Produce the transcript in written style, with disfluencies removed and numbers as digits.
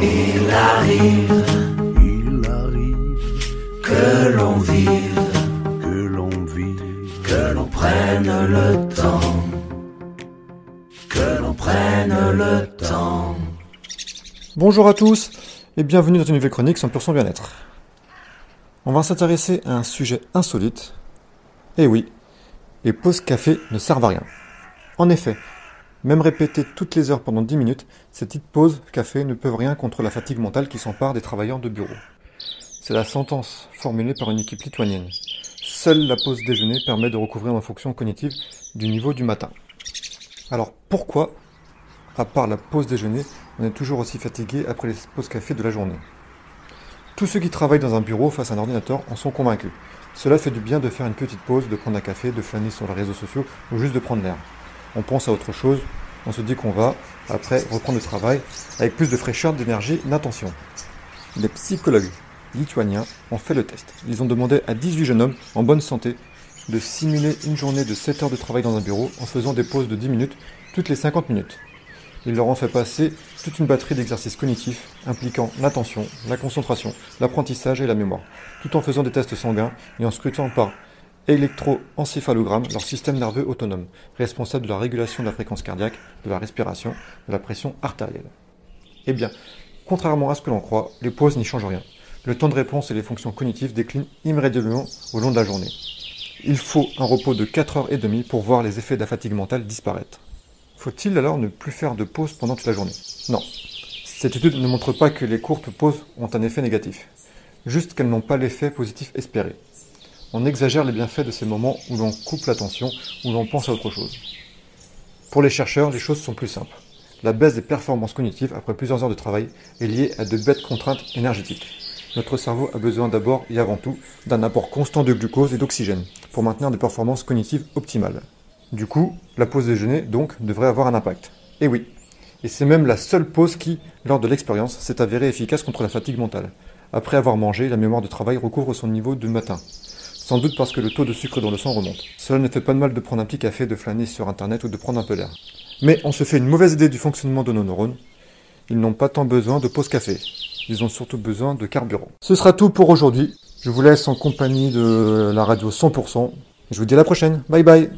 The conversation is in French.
Il arrive que l'on vive, que l'on prenne le temps, que l'on prenne le temps. Bonjour à tous et bienvenue dans une nouvelle chronique 100% bien-être. On va s'intéresser à un sujet insolite. Eh oui, les pauses café ne servent à rien. En effet, même répétées toutes les heures pendant 10 minutes, ces petites pauses café ne peuvent rien contre la fatigue mentale qui s'empare des travailleurs de bureau. C'est la sentence formulée par une équipe lituanienne. Seule la pause déjeuner permet de recouvrir nos fonctions cognitives du niveau du matin. Alors pourquoi, à part la pause déjeuner, on est toujours aussi fatigué après les pauses café de la journée? Tous ceux qui travaillent dans un bureau face à un ordinateur en sont convaincus. Cela fait du bien de faire une petite pause, de prendre un café, de flâner sur les réseaux sociaux ou juste de prendre l'air. On pense à autre chose, on se dit qu'on va, après, reprendre le travail avec plus de fraîcheur, d'énergie, d'intention. Les psychologues lituaniens ont fait le test. Ils ont demandé à 18 jeunes hommes en bonne santé de simuler une journée de 7 heures de travail dans un bureau en faisant des pauses de 10 minutes toutes les 50 minutes. Ils leur ont fait passer toute une batterie d'exercices cognitifs impliquant l'attention, la concentration, l'apprentissage et la mémoire, tout en faisant des tests sanguins et en scrutant par électroencéphalogramme leur système nerveux autonome, responsable de la régulation de la fréquence cardiaque, de la respiration, de la pression artérielle. Eh bien, contrairement à ce que l'on croit, les pauses n'y changent rien. Le temps de réponse et les fonctions cognitives déclinent immédiatement au long de la journée. Il faut un repos de 4h30 pour voir les effets de la fatigue mentale disparaître. Faut-il alors ne plus faire de pause pendant toute la journée? Non. Cette étude ne montre pas que les courtes pauses ont un effet négatif, juste qu'elles n'ont pas l'effet positif espéré. On exagère les bienfaits de ces moments où l'on coupe l'attention, où l'on pense à autre chose. Pour les chercheurs, les choses sont plus simples. La baisse des performances cognitives après plusieurs heures de travail est liée à de bêtes contraintes énergétiques. Notre cerveau a besoin d'abord et avant tout d'un apport constant de glucose et d'oxygène pour maintenir des performances cognitives optimales. Du coup, la pause déjeuner, donc, devrait avoir un impact. Et oui. Et c'est même la seule pause qui, lors de l'expérience, s'est avérée efficace contre la fatigue mentale. Après avoir mangé, la mémoire de travail recouvre son niveau du matin. Sans doute parce que le taux de sucre dans le sang remonte. Cela ne fait pas de mal de prendre un petit café, de flâner sur internet ou de prendre un peu l'air. Mais on se fait une mauvaise idée du fonctionnement de nos neurones. Ils n'ont pas tant besoin de pause café. Ils ont surtout besoin de carburant. Ce sera tout pour aujourd'hui. Je vous laisse en compagnie de la radio 100%. Je vous dis à la prochaine. Bye bye.